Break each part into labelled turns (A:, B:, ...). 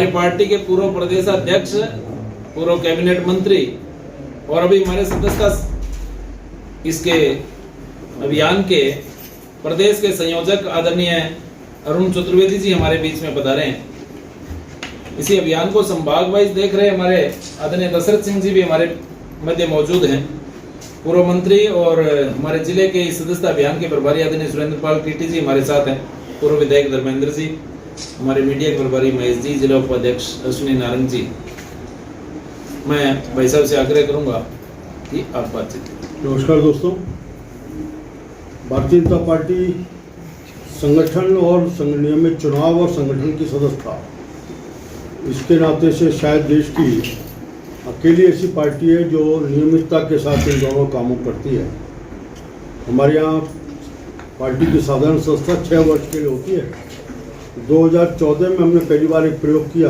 A: हमारी पार्टी के पूर्व प्रदेशाध्यक्ष, पूर्व कैबिनेट मंत्री और अभी हमारे सदस्यता इसके अभियान के प्रदेश के संयोजक आदरणीय अरुण चतुर्वेदी जी हमारे बीच में पधारे हैं। इसी अभियान को संभाग वाइज देख रहे हमारे आदरणीय दशरथ सिंह जी भी हमारे मध्य मौजूद हैं। पूर्व मंत्री और हमारे जिले के सदस्यता अभियान के प्रभारी आदरणीय सुरेंद्र पाल टीटी जी हमारे साथ हैं। पूर्व विधायक धर्मेंद्र जी, हमारे मीडिया के प्रभारी महेश जी, जिला उपाध्यक्ष अश्विनी नारंग जी। मैं भाई साहब से आग्रह करूंगा कि आप बातचीत।
B: नमस्कार दोस्तों, भारतीय जनता पार्टी संगठन और नियमित चुनाव और संगठन की सदस्यता, इसके नाते से शायद देश की अकेली ऐसी पार्टी है जो नियमितता के साथ इन दोनों कामों करती है। हमारे यहाँ पार्टी की साधारण संस्था 6 वर्ष के लिए होती है। 2014 में हमने पहली बार एक प्रयोग किया।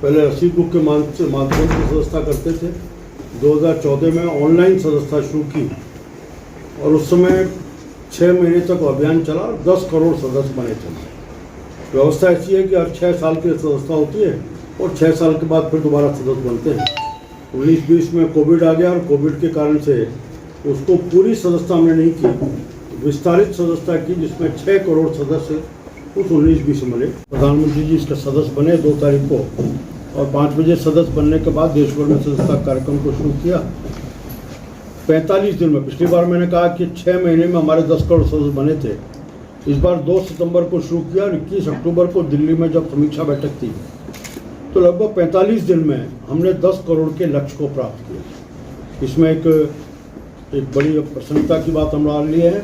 B: पहले रसीद बुक के माध्यम से सदस्यता करते थे। 2014 में ऑनलाइन सदस्यता शुरू की और उस समय 6 महीने तक अभियान चला। 10 करोड़ सदस्य बने थे। व्यवस्था ऐसी है कि हर 6 साल की सदस्यता होती है और 6 साल के बाद फिर दोबारा सदस्य बनते हैं। 19-20 में कोविड आ गया और कोविड के कारण से उसको पूरी सदस्यता हमने नहीं की, विस्तारित सदस्यता की, जिसमें 6 करोड़ सदस्य उस 19-20 में मिले। प्रधानमंत्री जी इसके सदस्य बने 2 तारीख को और 5 बजे सदस्य बनने के बाद देश भर में सदस्यता कार्यक्रम को शुरू किया। 45 दिन में, पिछली बार मैंने कहा कि 6 महीने में हमारे 10 करोड़ सदस्य बने थे। इस बार 2 सितंबर को शुरू किया और 21 अक्टूबर को दिल्ली में जब समीक्षा बैठक थी तो लगभग 45 दिन में हमने 10 करोड़ के लक्ष्य को प्राप्त किया। इसमें एक बड़ी प्रसन्नता की बात हम मान ली है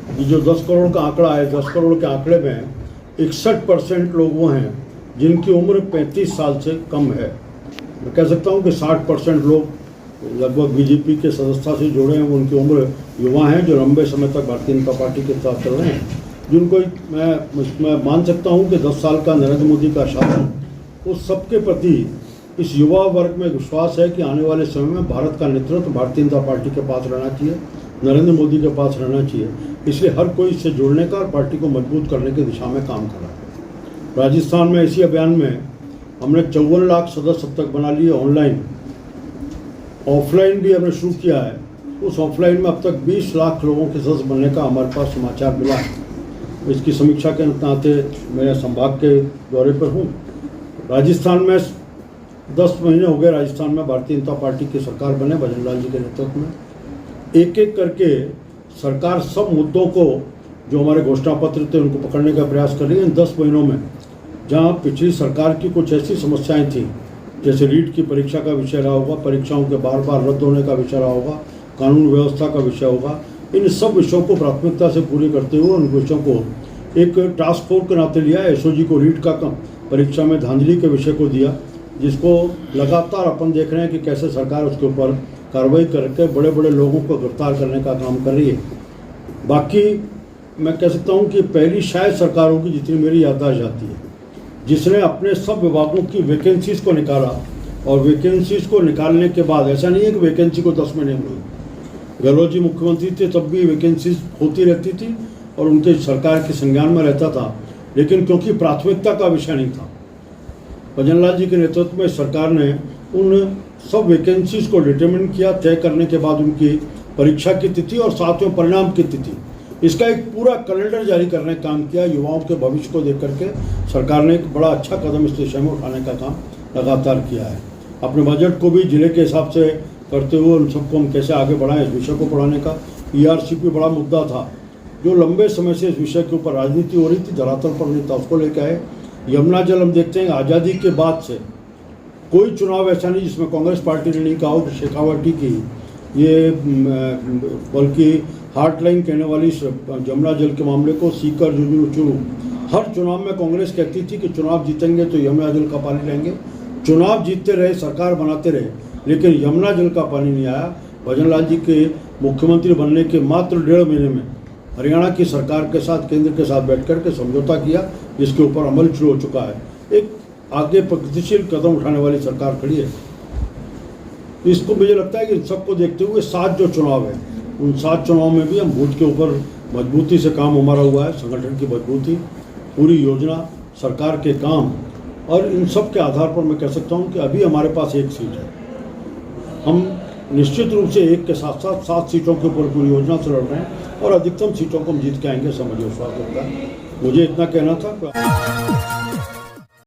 B: कि जो 10 करोड़ का आंकड़ा है, 10 करोड़ के आंकड़े में 61% लोग वो हैं जिनकी उम्र 35 साल से कम है। मैं कह सकता हूँ कि 60% लोग लगभग बीजेपी के सदस्यता से जुड़े हैं। उनकी उम्र युवा हैं जो लंबे समय तक भारतीय जनता पार्टी के साथ चल रहे हैं, जिनको मैं मान सकता हूँ कि 10 साल का नरेंद्र मोदी का शासन उस सबके प्रति इस युवा वर्ग में विश्वास है कि आने वाले समय में भारत का नेतृत्व भारतीय जनता पार्टी के पास रहना चाहिए, नरेंद्र मोदी के पास रहना चाहिए। इसलिए हर कोई इससे जुड़ने का और पार्टी को मजबूत करने की दिशा में काम कर रहा है। राजस्थान में इसी अभियान में हमने 54 लाख सदस्य अब तक बना लिए ऑनलाइन। ऑफलाइन भी हमने शुरू किया है। उस ऑफलाइन में अब तक 20 लाख लोगों के सदस्य बनने का हमारे पास समाचार मिला है। इसकी समीक्षा के नाते मैं संभाग के दौरे पर हूँ। राजस्थान में 10 महीने हो गए राजस्थान में भारतीय जनता पार्टी की सरकार बने भजन लाल जी के नेतृत्व में। एक एक करके सरकार सब मुद्दों को जो हमारे घोषणा पत्र थे उनको पकड़ने का प्रयास कर रही है। इन 10 महीनों में जहाँ पिछली सरकार की कुछ ऐसी समस्याएं थी, जैसे रीट की परीक्षा का विषय रहा होगा, परीक्षाओं के बार बार रद्द होने का विषय रहा होगा, कानून व्यवस्था का विषय होगा, इन सब विषयों को प्राथमिकता से पूरी करते हुए उन विषयों को एक टास्क फोर्स के नाते लिया। एसओजी को रीट का परीक्षा में धांधली के विषय को दिया, जिसको लगातार अपन देख रहे हैं कि कैसे सरकार उसके ऊपर कार्रवाई करके बड़े बड़े लोगों को गिरफ्तार करने का काम कर रही है। बाकी मैं कह सकता हूं कि पहली शायद सरकार होगी जितनी मेरी याददाश्त जाती है, जिसने अपने सब विभागों की वैकेंसीज को निकाला। और वैकेंसीज को निकालने के बाद ऐसा नहीं है कि वैकेंसी को 10 महीने में हुई। गहलोत जी मुख्यमंत्री थे तब भी वैकेंसीज होती रहती थी और उनके सरकार के संज्ञान में रहता था, लेकिन क्योंकि प्राथमिकता का विषय नहीं था, भजन लाल जी के नेतृत्व में सरकार ने उन सब वैकेंसीज को डिटरमिन किया, तय करने के बाद उनकी परीक्षा की तिथि और साथ में परिणाम की तिथि, इसका एक पूरा कैलेंडर जारी करने का काम किया। युवाओं के भविष्य को देख करके सरकार ने एक बड़ा अच्छा कदम इस दिशा में उठाने का काम लगातार किया है। अपने बजट को भी जिले के हिसाब से करते हुए उन सबको हम कैसे आगे बढ़ाएं, इस विषय को बढ़ाने का ERCP बड़ा मुद्दा था जो लंबे समय से इस विषय के ऊपर राजनीति हो रही थी, धरातल पर नहीं था, उसको लेकर आए। यमुना जल हम देखते हैं आज़ादी के बाद से कोई चुनाव ऐसा नहीं जिसमें कांग्रेस पार्टी ने नहीं कहा हो कि शेखावटी की ये बल्कि हार्टलाइन कहने वाली यमुना जल के मामले को सीकर जुजू चुरू, हर चुनाव में कांग्रेस कहती थी कि चुनाव जीतेंगे तो यमुना जल का पानी लेंगे। चुनाव जीतते रहे, सरकार बनाते रहे, लेकिन यमुना जल का पानी नहीं आया। भजन लाल जी के मुख्यमंत्री बनने के मात्र 1.5 महीने में हरियाणा की सरकार के साथ, केंद्र के साथ बैठ कर के समझौता किया, जिसके ऊपर अमल शुरू हो चुका है। एक आगे प्रगतिशील कदम उठाने वाली सरकार खड़ी है। इसको मुझे लगता है कि इन सबको देखते हुए 7 जो चुनाव है, उन 7 चुनाव में भी हम बूथ के ऊपर मजबूती से काम हमारा हुआ है। संगठन की मजबूती, पूरी योजना, सरकार के काम और इन सब के आधार पर मैं कह सकता हूं कि अभी हमारे पास एक सीट है। हम निश्चित रूप से एक के साथ साथ 7 सीटों के ऊपर पूरी योजना से लड़ रहे हैं और अधिकतम सीटों को हम जीत के आएंगे, समझ विश्वास करता है। मुझे इतना कहना था।